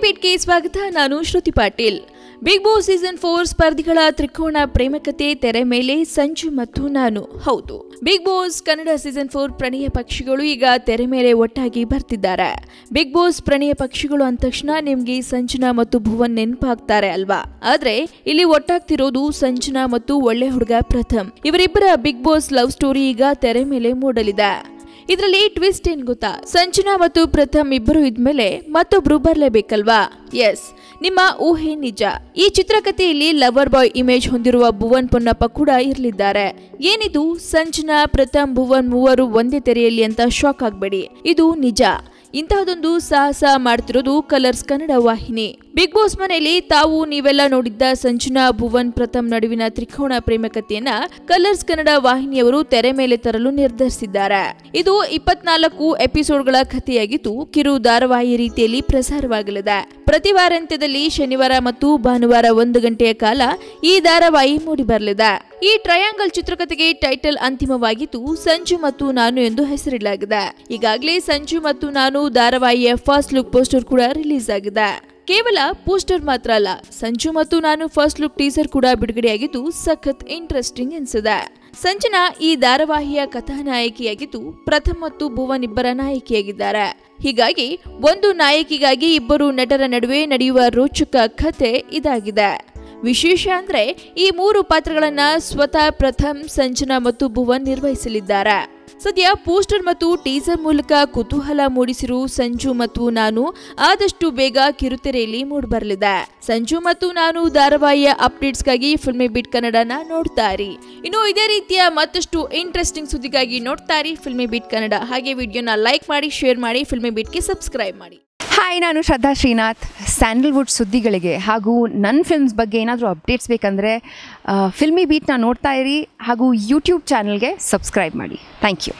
ಬೀಟ್ಗೆ ಸ್ವಾಗತ. ನಾನು ಶ್ರುತಿ Patil. Big boss season 4 ಸ್ಪರ್ಧಿಗಳ ತ್ರಿಕೋಣ ಪ್ರೇಮಕತೆ ತೆರೆ ಮೇಲೆ ಸಂಜು ಮತ್ತು ನಾನು. ಹೌದು, ಬಿಗ್ ಬಾಸ್ ಕನ್ನಡ ಸೀಸನ್ 4 ಪ್ರಣಯ ಪಕ್ಷಿಗಳು ಈಗ ತೆರೆ ಮೇಲೆ ಒಟ್ಟಾಗಿ ಬರ್ತಿದ್ದಾರೆ. ಬಿಗ್ ಬಾಸ್ ಪ್ರಣಯ ಪಕ್ಷಿಗಳು ಅಂದ ತಕ್ಷಣ ನಿಮ್ಗೆ ಸಂಜನಾ ಮತ್ತು ಭುವನ್ ನೆನಪಾಗ್ತಾರೆ ಅಲ್ವಾ? ಆದ್ರೆ ಇಲ್ಲಿ ಒಟ್ಟಾಗ್ತಿರೋದು ಸಂಜನಾ ಮತ್ತು ಒಳ್ಳೆ ಹುಡುಗ ಪ್ರಥಮ್. ಇವರಿಬ್ಬರ ಬಿಗ್ ಬಾಸ್ ಲವ್ ಸ್ಟೋರಿ ಈಗ ತೆರೆ ಮೇಲೆ ಮೂಡಲಿದೆ. ಇದರಲ್ಲಿ ಟ್ವಿಸ್ಟ್ ಏನ್ ಗೊತ್ತಾ? ಸಂಜನಾ ಮತ್ತು ಪ್ರಥಮ್ ಇಬ್ಬರು ಇದ್ಮೇಲೆ ಮತ್ತೊಬ್ರು ಬರ್ಲೇಬೇಕಲ್ವಾ? ಎಸ್, ನಿಮ್ಮ ಊಹೆ ನಿಜ. ಈ ಚಿತ್ರಕಥೆಯಲ್ಲಿ ಲವರ್ ಬಾಯ್ ಇಮೇಜ್ ಹೊಂದಿರುವ ಭುವನ್ ಪೊನ್ನಪ್ಪ ಕೂಡ ಇರಲಿದ್ದಾರೆ. ಏನಿದು ಸಂಜನಾ, ಪ್ರಥಮ್, ಭುವನ್ ಮೂವರು ಒಂದೇ ತೆರೆಯಲ್ಲಿ ಅಂತ ಶಾಕ್ ಆಗ್ಬೇಡಿ, ಇದು ನಿಜ. ಇಂತಹದೊಂದು ಸಾಹಸ ಮಾಡ್ತಿರೋದು ಕಲರ್ಸ್ ಕನ್ನಡ ವಾಹಿನಿ. ಬಿಗ್ ಬಾಸ್ ಮನೆಯಲ್ಲಿ ನೀವೆಲ್ಲ ನೋಡಿದ್ದ ಸಂಜನಾ, ಭುವನ್, ಪ್ರಥಮ್ ನಡುವಿನ ತ್ರಿಕೋಣ ಪ್ರೇಮಕತೆಯನ್ನ ಕಲರ್ಸ್ ಕನ್ನಡ ವಾಹಿನಿಯವರು ತೆರೆ ಮೇಲೆ ತರಲು ನಿರ್ಧರಿಸಿದ್ದಾರೆ. ಇದು 24 ಎಪಿಸೋಡ್ಗಳ ಕಥೆಯಾಗಿದ್ದು ಕಿರು ಧಾರಾವಾಹಿ ರೀತಿಯಲ್ಲಿ ಪ್ರಸಾರವಾಗಲಿದೆ. ಪ್ರತಿ ವಾರಾಂತ್ಯದಲ್ಲಿ ಶನಿವಾರ ಮತ್ತು ಭಾನುವಾರ 1 ಗಂಟೆಯ ಕಾಲ ಈ ಧಾರಾವಾಹಿ ಮೂಡಿ ಬರಲಿದೆ. ಈ ಟ್ರಯಾಂಗಲ್ ಚಿತ್ರಕಥೆಗೆ ಟೈಟಲ್ ಅಂತಿಮವಾಗಿದ್ದು ಸಂಜು ಮತ್ತು ನಾನು ಎಂದು ಹೆಸರಿಡಲಾಗಿದೆ. ಈಗಾಗಲೇ ಸಂಜು ಮತ್ತು ನಾನು ಧಾರಾವಾಹಿಯ ಫಸ್ಟ್ ಲುಕ್ ಪೋಸ್ಟರ್ ಕೂಡ ರಿಲೀಸ್ ಆಗಿದೆ. ಕೇವಲ ಪೋಸ್ಟರ್ ಮಾತ್ರ ಅಲ್ಲ, ಸಂಜು ಮತ್ತು ನಾನು ಫಸ್ಟ್ ಲುಕ್ ಟೀಸರ್ ಕೂಡ ಬಿಡುಗಡೆಯಾಗಿದ್ದು ಸಖತ್ ಇಂಟ್ರೆಸ್ಟಿಂಗ್ ಅನ್ಸಿದೆ. ಸಂಜನಾ ಈ ಧಾರಾವಾಹಿಯ ಕಥಾನಾಯಕಿಯಾಗಿದ್ದು ಪ್ರಥಮ್ ಮತ್ತು ಭುವನ್ ಇಬ್ಬರ ನಾಯಕಿಯಾಗಿದ್ದಾರೆ. ಹೀಗಾಗಿ ಒಂದು ನಾಯಕಿಗಾಗಿ ಇಬ್ಬರು ನಟರ ನಡುವೆ ನಡೆಯುವ ರೋಚಕ ಕಥೆ ಇದಾಗಿದೆ. ವಿಶೇಷ ಅಂದ್ರೆ ಈ 3 ಪಾತ್ರಗಳನ್ನ ಸ್ವತಃ ಪ್ರಥಮ್, ಸಂಜನಾ ಮತ್ತು ಭುವನ್ ನಿರ್ವಹಿಸಲಿದ್ದಾರೆ. ಸದ್ಯ ಪೋಸ್ಟರ್ ಮತ್ತು ಟೀಸರ್ ಮೂಲಕ ಕುತೂಹಲ ಮೂಡಿಸಿರುವ ಸಂಜು ಮತ್ತು ನಾನು ಆದಷ್ಟು ಬೇಗ ಕಿರುತೆರೆಯಲ್ಲಿ ಮೂಡಿಬರಲಿದೆ. ಸಂಜು ಮತ್ತು ನಾನು ಧಾರಾವಾಹಿಯ ಅಪ್ಡೇಟ್ಸ್ಗಾಗಿ ಫಿಲ್ಮಿ ಬೀಟ್ ಕನ್ನಡನ ನೋಡ್ತಾ ಇರಿ. ಇನ್ನು ಇದೇ ರೀತಿಯ ಮತ್ತಷ್ಟು ಇಂಟ್ರೆಸ್ಟಿಂಗ್ ಸುದ್ದಿಗಾಗಿ ನೋಡ್ತಾ ಇರಿ ಫಿಲ್ಮಿ ಬೀಟ್ ಕನ್ನಡ. ಹಾಗೆ ವಿಡಿಯೋನ ಲೈಕ್ ಮಾಡಿ, ಶೇರ್ ಮಾಡಿ, ಫಿಲ್ಮಿ ಬೀಟ್ಗೆ ಸಬ್ಸ್ಕ್ರೈಬ್ ಮಾಡಿ. ಹಾಯ್, ನಾನು ಶ್ರದ್ಧಾ ಶ್ರೀನಾಥ್. ಸ್ಯಾಂಡಲ್ವುಡ್ ಸುದ್ದಿಗಳಿಗೆ ಹಾಗೂ ನನ್ನ ಫಿಲ್ಮ್ಸ್ ಬಗ್ಗೆ ಏನಾದರೂ ಅಪ್ಡೇಟ್ಸ್ ಬೇಕಂದರೆ ಫಿಲ್ಮಿ ಬೀಟ್ನ ನೋಡ್ತಾ ಇರಿ ಹಾಗೂ ಯೂಟ್ಯೂಬ್ ಚಾನಲ್ಗೆ ಸಬ್ಸ್ಕ್ರೈಬ್ ಮಾಡಿ. Thank you.